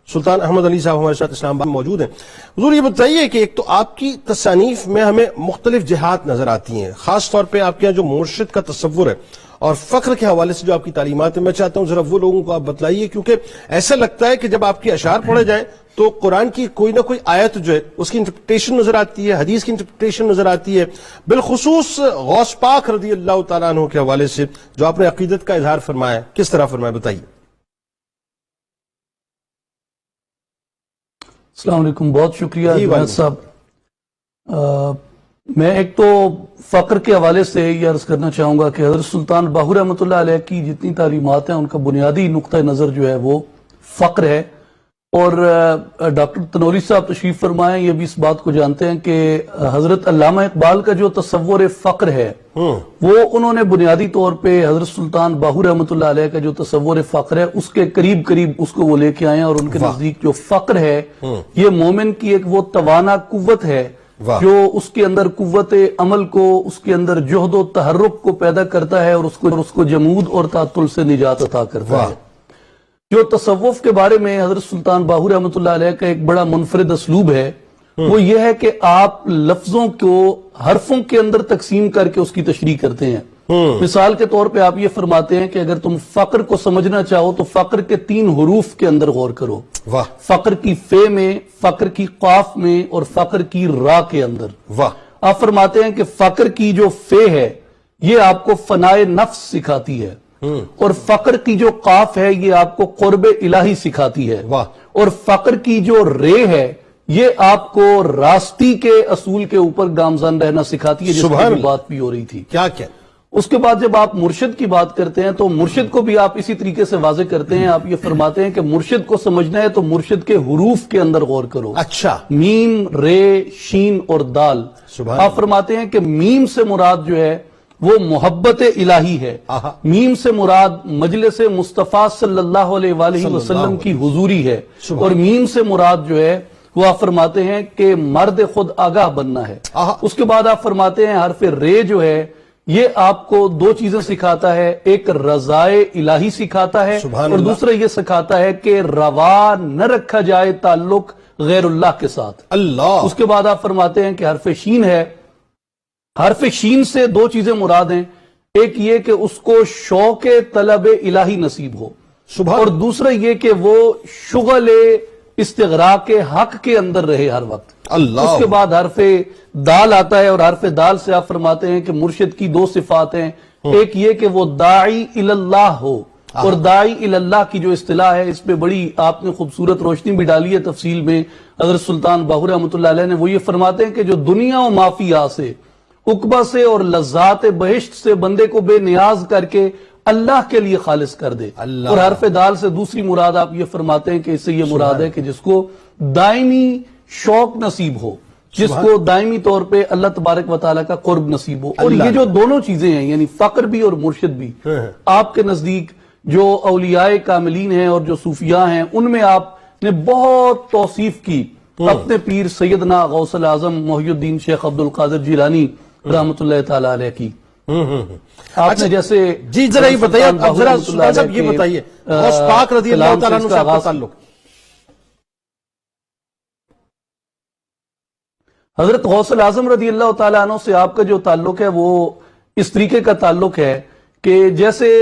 سلطان احمد علی صاحب ہمارے ساتھ اسلام آباد میں موجود ہیں. حضور یہ بتائیے کہ ایک تو آپ کی تصانیف میں ہمیں مختلف جہات نظر آتی ہیں، خاص طور پہ آپ کے یہاں جو مرشد کا تصور ہے اور فقر کے حوالے سے جو آپ کی تعلیمات ہیں، میں چاہتا ہوں ذرا وہ لوگوں کو آپ بتلائیے، کیونکہ ایسا لگتا ہے کہ جب آپ کے اشعار پڑھے جائیں تو قرآن کی کوئی نہ کوئی آیت جو ہے اس کی انٹرپریٹیشن نظر آتی ہے، حدیث کی انٹرپریٹیشن نظر آتی ہے، بالخصوص غوث پاک رضی اللہ تعالیٰ عنہ کے حوالے سے جو آپ نے عقیدت کا اظہار فرمایا ہے، کس طرح فرمایا بتائیے. السلام علیکم، بہت شکریہ جنید صاحب. میں ایک تو فقر کے حوالے سے یہ عرض کرنا چاہوں گا کہ حضرت سلطان باہو رحمۃ اللہ علیہ کی جتنی تعلیمات ہیں ان کا بنیادی نقطہ نظر جو ہے وہ فقر ہے. اور ڈاکٹر تنوری صاحب تشریف فرمائیں، یہ بھی اس بات کو جانتے ہیں کہ حضرت علامہ اقبال کا جو تصور فقر ہے وہ انہوں نے بنیادی طور پہ حضرت سلطان باہو رحمۃ اللہ علیہ کا جو تصور فقر ہے اس کے قریب اس کو وہ لے کے آئے ہیں. اور ان کے نزدیک جو فقر ہے یہ مومن کی ایک وہ توانا قوت ہے جو اس کے اندر قوت عمل کو، اس کے اندر جہد و تحرک کو پیدا کرتا ہے اور اس کو جمود اور تعطل سے نجات عطا کرتا ہے. جو تصوف کے بارے میں حضرت سلطان باہو رحمۃ اللہ علیہ کا ایک بڑا منفرد اسلوب ہے وہ یہ ہے کہ آپ لفظوں کو حرفوں کے اندر تقسیم کر کے اس کی تشریح کرتے ہیں. مثال کے طور پہ آپ یہ فرماتے ہیں کہ اگر تم فقر کو سمجھنا چاہو تو فقر کے 3 حروف کے اندر غور کرو، فقر کی فے میں، فقر کی قاف میں اور فقر کی را کے اندر. آپ فرماتے ہیں کہ فقر کی جو فے ہے یہ آپ کو فنائے نفس سکھاتی ہے، اور فقر کی جو قاف ہے یہ آپ کو قرب الہی سکھاتی ہے، اور فقر کی جو رے ہے یہ آپ کو راستی کے اصول کے اوپر گامزن رہنا سکھاتی ہے، جس کی بات بھی ہو رہی تھی. کیا کیا اس کے بعد جب آپ مرشد کی بات کرتے ہیں تو مرشد کو بھی آپ اسی طریقے سے واضح کرتے ہیں. آپ یہ فرماتے ہیں کہ مرشد کو سمجھنا ہے تو مرشد کے حروف کے اندر غور کرو. اچھا، میم، رے، شین اور دال. آپ فرماتے ہیں کہ میم سے مراد جو ہے وہ محبت الہی ہے، میم سے مراد مجلس مصطفیٰ صلی اللہ علیہ وآلہ وسلم کی حضوری ہے، اور میم سے مراد جو ہے وہ آپ فرماتے ہیں کہ مرد خود آگاہ بننا ہے. اس کے بعد آپ فرماتے ہیں حرف رے جو ہے یہ آپ کو 2 چیزیں سکھاتا ہے، ایک رضائے الہی سکھاتا ہے اور دوسرا یہ سکھاتا ہے کہ روا نہ رکھا جائے تعلق غیر اللہ کے ساتھ. اس کے بعد آپ فرماتے ہیں کہ حرف شین ہے، حرف شین سے 2 چیزیں مراد ہیں، ایک یہ کہ اس کو شوق طلب الہی نصیب ہو، اور دوسرا یہ کہ وہ شغل استغراق حق کے اندر رہے ہر وقت. اس کے بعد حرف دال آتا ہے، اور حرف دال سے آپ فرماتے ہیں کہ مرشد کی 2 صفات ہیں، ایک یہ کہ وہ داعی الاللہ ہو، اور داعی الاللہ کی جو اصطلاح ہے اس پہ بڑی آپ نے خوبصورت روشنی بھی ڈالی ہے تفصیل میں. حضرت سلطان باہو رحمۃ اللہ علیہ نے وہ یہ فرماتے ہیں کہ جو دنیا و مافیا سے، عقبہ سے اور لذات بہشت سے بندے کو بے نیاز کر کے اللہ کے لیے خالص کر دے. اور حرف دال سے دوسری مراد آپ یہ فرماتے ہیں کہ اس سے یہ مراد ہے کہ جس کو دائمی شوق نصیب ہو، جس کو دائمی طور پہ اللہ تبارک و تعالیٰ کا قرب نصیب ہو. اور یہ جو دونوں چیزیں ہیں یعنی فقر بھی اور مرشد بھی آپ کے نزدیک جو اولیاء کاملین ہیں اور جو صوفیاء ہیں ان میں آپ نے بہت توصیف کی اپنے پیر سیدنا غوث الاعظم محی الدین شیخ عبد القادر جیلانی رحمۃ اللہ تعالیٰ علیہ کی. آپ نے جیسے جی ذرا یہ بتائیے، اب ذرا سلطان صاحب یہ بتائیے غوث پاک رضی اللہ تعالیٰ عنہ سے آپ کا تعلق. حضرت غوث الاعظم رضی اللہ تعالیٰ عنہ سے آپ کا جو تعلق ہے وہ اس طریقے کا تعلق ہے کہ جیسے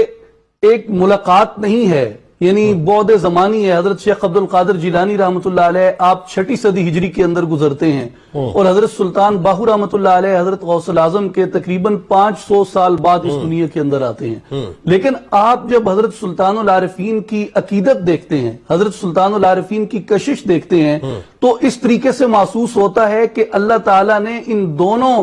ایک ملاقات نہیں ہے، یعنی بعد زمانی ہے. حضرت شیخ عبد القادر جیلانی رحمۃ اللہ علیہ آپ 6 صدی ہجری کے اندر گزرتے ہیں، اور حضرت سلطان باہو رحمۃ اللہ علیہ حضرت غوث الاعظم کے تقریباً 500 سال بعد اس دنیا کے اندر آتے ہیں. لیکن آپ جب حضرت سلطان العارفین کی عقیدت دیکھتے ہیں، حضرت سلطان العارفین کی کشش دیکھتے ہیں تو اس طریقے سے محسوس ہوتا ہے کہ اللہ تعالیٰ نے ان دونوں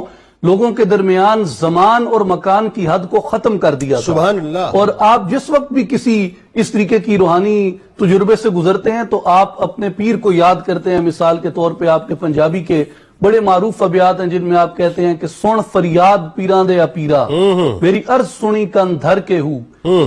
لوگوں کے درمیان زمان اور مکان کی حد کو ختم کر دیا تھا. سبحان اللہ. اور آپ جس وقت بھی کسی اس طریقے کی روحانی تجربے سے گزرتے ہیں تو آپ اپنے پیر کو یاد کرتے ہیں. مثال کے طور پہ آپ کے پنجابی کے بڑے معروف ابیات ہیں جن میں آپ کہتے ہیں کہ سن فریاد پیراں دے پیرا، میری عرض سنی کن دھر کے ہوں،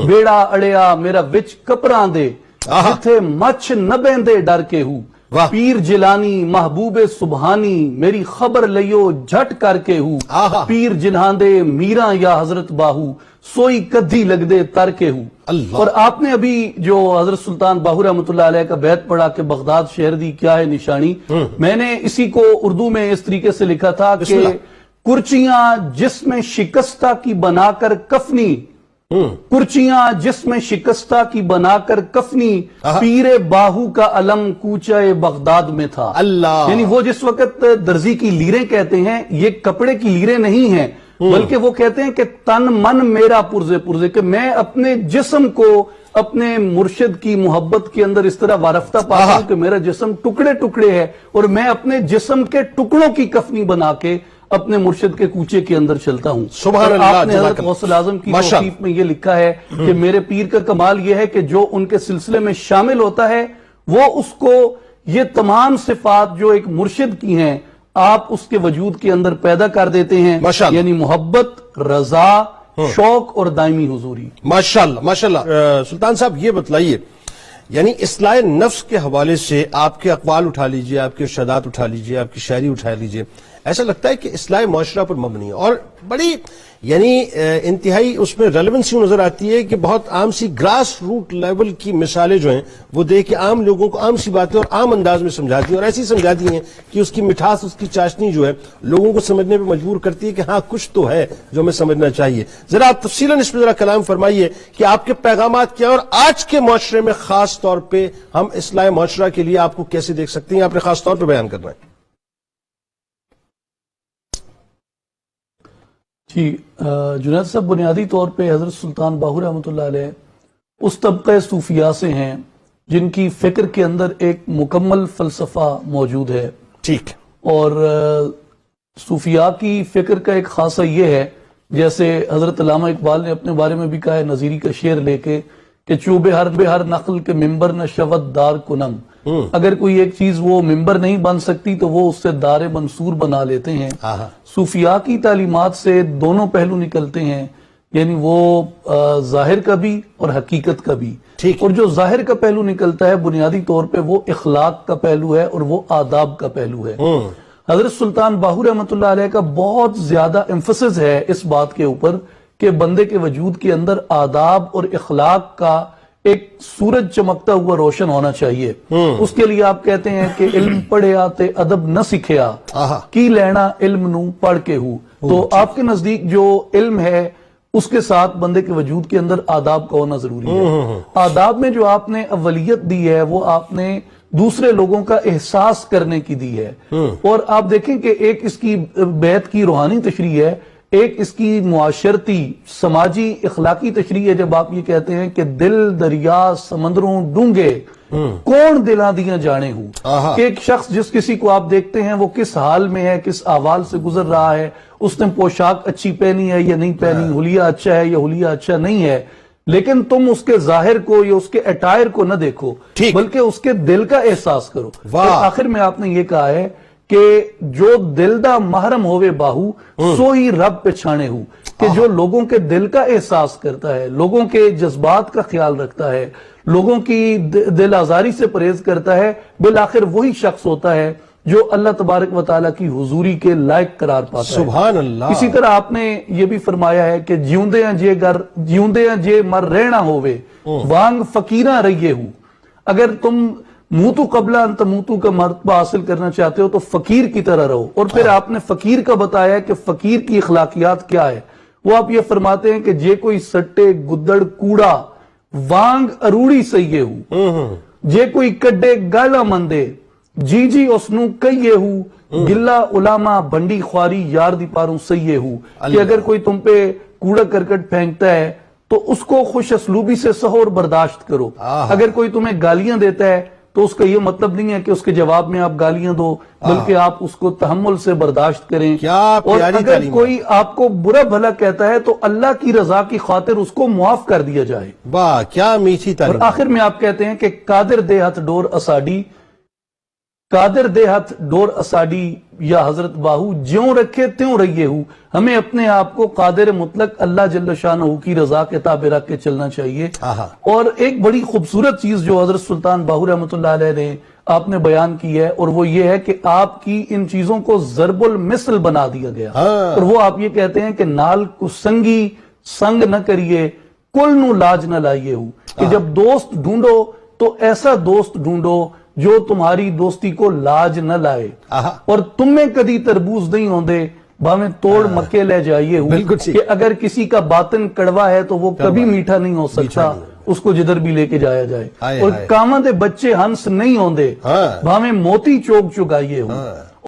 بیڑا اڑیا میرا وچ کپراں دے، جتھے مچھ نہ بیندے ڈر کے ہوں، واہ۔ پیر جلانی محبوب سبحانی میری خبر لیو جھٹ کر کے ہوں آہا۔ پیر جنہاں دے میرا یا حضرت باہو سوئی کدھی لگ دے تر کے ہوں۔ اللہ۔ اور آپ نے ابھی جو حضرت سلطان باہو رحمۃ اللہ علیہ کا بیت پڑھا کہ بغداد شہر دی کیا ہے نشانی، میں نے اسی کو اردو میں اس طریقے سے لکھا تھا بسم کہ اللہ۔ کرچیاں جس میں شکستہ کی بنا کر کفنی، کرچیاں جس میں شکستہ کی بنا کر کفنی، پیر باہو کا علم کوچہ بغداد میں تھا۔ اللہ۔ یعنی وہ جس وقت درزی کی لیریں کہتے ہیں، یہ کپڑے کی لیریں نہیں ہیں، بلکہ وہ کہتے ہیں کہ تن من میرا پرزے پرزے، کہ میں اپنے جسم کو اپنے مرشد کی محبت کے اندر اس طرح وارفتہ پاتا ہوں کہ میرا جسم ٹکڑے ٹکڑے ہے، اور میں اپنے جسم کے ٹکڑوں کی کفنی بنا کے اپنے مرشد کے کوچے کے اندر چلتا ہوں۔ سبحان اور اللہ، آپ نے جزاک حضرت اللہ۔ غوث الاعظم کی ماشاء توصیف میں یہ لکھا ہے کہ میرے پیر کا کمال یہ ہے کہ جو ان کے سلسلے میں شامل ہوتا ہے وہ اس کو یہ تمام صفات جو ایک مرشد کی ہیں آپ اس کے وجود کے اندر پیدا کر دیتے ہیں، ماشاء اللہ۔ یعنی محبت، رضا، شوق اور دائمی حضوری۔ ماشاءاللہ ماشاءاللہ۔ سلطان صاحب یہ بتلائیے، یعنی اصلاح نفس کے حوالے سے آپ کے اقوال اٹھا لیجئے، آپ کے ارشادات اٹھا لیجئے، آپ کی شاعری اٹھا لیجئے، ایسا لگتا ہے کہ اصلاح معاشرہ پر مبنی ہے، اور بڑی یعنی انتہائی اس میں ریلیونسی نظر آتی ہے کہ بہت عام سی گراس روٹ لیول کی مثالیں جو ہیں وہ دے کے عام لوگوں کو عام سی باتیں اور عام انداز میں سمجھاتی ہیں، اور ایسی سمجھاتی ہیں کہ اس کی مٹھاس، اس کی چاشنی جو ہے لوگوں کو سمجھنے پہ مجبور کرتی ہے کہ ہاں کچھ تو ہے جو ہمیں سمجھنا چاہیے۔ ذرا آپ تفصیلاً اس پہ ذرا کلام فرمائیے کہ آپ کے پیغامات کیا ہیں، اور آج کے معاشرے میں خاص طور پہ ہم اصلاح معاشرہ کے لیے آپ کو کیسے دیکھ سکتے ہیں، آپ نے خاص طور پہ بیان کرنا ہے۔ جی جنید صاحب، بنیادی طور پہ حضرت سلطان باہو رحمۃ اللہ علیہ اس طبقہ صوفیاء سے ہیں جن کی فکر کے اندر ایک مکمل فلسفہ موجود ہے، ٹھیک۔ اور صوفیاء کی فکر کا ایک خاصہ یہ ہے، جیسے حضرت علامہ اقبال نے اپنے بارے میں بھی کہا ہے نظیری کا شعر لے کے کہ چوبے ہر نقل کے ممبر نہ شود دار کنم، اگر کوئی ایک چیز وہ ممبر نہیں بن سکتی تو وہ اس سے دار منصور بنا لیتے ہیں۔ صوفیاء کی تعلیمات سے دونوں پہلو نکلتے ہیں، یعنی وہ ظاہر کا بھی اور حقیقت کا بھی، اور جو ظاہر کا پہلو نکلتا ہے بنیادی طور پہ وہ اخلاق کا پہلو ہے اور وہ آداب کا پہلو ہے۔ حضرت سلطان باہو رحمۃ اللہ علیہ کا بہت زیادہ ایمفسس ہے اس بات کے اوپر کہ بندے کے وجود کے اندر آداب اور اخلاق کا ایک سورج چمکتا ہوا روشن ہونا چاہیے۔ اس کے لیے آپ کہتے ہیں کہ علم پڑھیا تے ادب نہ سکھیا، کی لینا علم نو پڑھ کے ہو۔ تو آپ کے نزدیک جو علم ہے اس کے ساتھ بندے کے وجود کے اندر آداب کا ہونا ضروری ہے۔ آداب میں جو آپ نے اولیت دی ہے وہ آپ نے دوسرے لوگوں کا احساس کرنے کی دی ہے، اور آپ دیکھیں کہ ایک اس کی بیت کی روحانی تشریح ہے، ایک اس کی معاشرتی سماجی اخلاقی تشریح ہے جب آپ یہ کہتے ہیں کہ دل دریا سمندروں ڈونگے کون دلاں دیاں جانے ہوں، کہ ایک شخص جس کسی کو آپ دیکھتے ہیں وہ کس حال میں ہے، کس احوال سے گزر رہا ہے، اس نے پوشاک اچھی پہنی ہے یا نہیں پہنی، حلیہ اچھا ہے یا حلیہ اچھا نہیں ہے، لیکن تم اس کے ظاہر کو یا اس کے اٹائر کو نہ دیکھو بلکہ اس کے دل کا احساس کرو۔ اور آخر میں آپ نے یہ کہا ہے کہ جو دل دا محرم ہوئے باہو سو ہی رب پچھانے ہو، کہ جو لوگوں کے دل کا احساس کرتا ہے، لوگوں کے جذبات کا خیال رکھتا ہے، لوگوں کی دل آزاری سے پرہیز کرتا ہے، بالآخر وہی شخص ہوتا ہے جو اللہ تبارک و تعالیٰ کی حضوری کے لائق قرار پاتا ہے۔ سبحان اللہ۔ اسی طرح آپ نے یہ بھی فرمایا ہے کہ جیوندے جے مر رہنا ہوئے وانگ فقیراں رہیے ہو، اگر تم موتو قبلہ انت موتو کا مرتبہ حاصل کرنا چاہتے ہو تو فقیر کی طرح رہو۔ اور پھر آپ نے فقیر کا بتایا کہ فقیر کی اخلاقیات کیا ہے، وہ آپ یہ فرماتے ہیں کہ جے کوئی سٹے گدڑ کوڑا وانگ اروڑی سہیے ہو، جے کوئی کڈے گالا مندے جی جی اسنو کئیے ہو، گلہ علامہ بنڈی خواری یار دی پاروں سہیے ہو، کہ اگر کوئی تم پہ کوڑا کرکٹ پھینکتا ہے تو اس کو خوش اسلوبی سے سہو اور برداشت کرو، اگر کوئی تمہیں گالیاں دیتا ہے تو اس کا یہ مطلب نہیں ہے کہ اس کے جواب میں آپ گالیاں دو، بلکہ آپ اس کو تحمل سے برداشت کریں۔ اور اگر کوئی آپ کو برا بھلا کہتا ہے تو اللہ کی رضا کی خاطر اس کو معاف کر دیا جائے۔ واہ کیا میٹھی تعلیم۔ اور آخر میں آپ کہتے ہیں کہ قادر دے ہاتھ ڈور اساڈی، قادر دے ہاتھ ڈور اساڈی یا حضرت باہو جیوں رکھے تیوں رہیے ہو، ہمیں اپنے آپ کو قادر مطلق اللہ جل شانہ کی رضا کے تابع رکھ کے چلنا چاہیے۔ اور ایک بڑی خوبصورت چیز جو حضرت سلطان باہو رحمۃ اللہ علیہ نے آپ نے بیان کی ہے، اور وہ یہ ہے کہ آپ کی ان چیزوں کو ضرب المثل بنا دیا گیا، اور وہ آپ یہ کہتے ہیں کہ نال کو سنگی سنگ نہ کریے، کل نو لاج نہ لائیے ہو، کہ جب دوست ڈھونڈو تو ایسا دوست ڈھونڈو جو تمہاری دوستی کو لاج نہ لائے، اور تم میں کدی تربوز نہیں ہوندے باویں توڑ مکے لے جائیے ہو، کہ اگر کسی کا باطن کڑوا ہے تو وہ کبھی میٹھا نہیں ہو سکتا، اس کو جدھر بھی لے کے جایا جائے، اور کاماں دے بچے ہنس نہیں ہوندے باویں موتی چوک چگائیے ہو،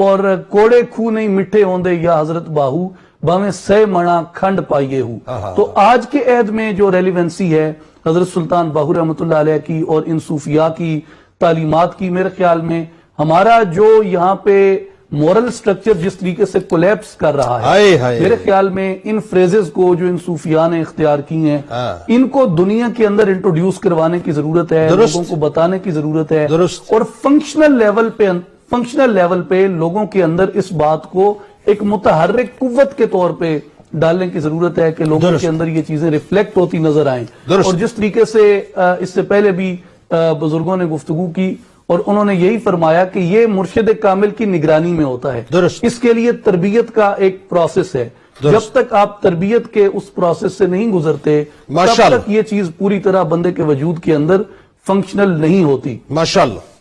اور کوڑے کھو نہیں مٹھے ہوندے یا حضرت باہو باویں سہ منا کھنڈ پائیے ہو۔ تو آج کے عہد میں جو ریلیونسی ہے حضرت سلطان باہو رحمۃ اللہ علیہ کی اور ان صوفیاء کی تعلیمات کی، میرے خیال میں ہمارا جو یہاں پہ مورل سٹرکچر جس طریقے سے کولیپس کر رہا ہے، میرے خیال میں ان فریزز کو جو ان صوفیاء نے اختیار کی ہیں، ان کو دنیا کے اندر انٹروڈیوس کروانے کی ضرورت ہے، لوگوں کو بتانے کی ضرورت ہے، اور فنکشنل لیول پہ لوگوں کے اندر اس بات کو ایک متحرک قوت کے طور پہ ڈالنے کی ضرورت ہے کہ لوگوں کے اندر یہ چیزیں ریفلیکٹ ہوتی نظر آئیں۔ اور جس طریقے سے اس سے پہلے بھی بزرگوں نے گفتگو کی، اور انہوں نے یہی فرمایا کہ یہ مرشد کامل کی نگرانی میں ہوتا ہے، اس کے لیے تربیت کا ایک پروسیس ہے، جب تک آپ تربیت کے اس پروسیس سے نہیں گزرتے تب تک یہ چیز پوری طرح بندے کے وجود کے اندر فنکشنل نہیں ہوتی۔ ماشاءاللہ۔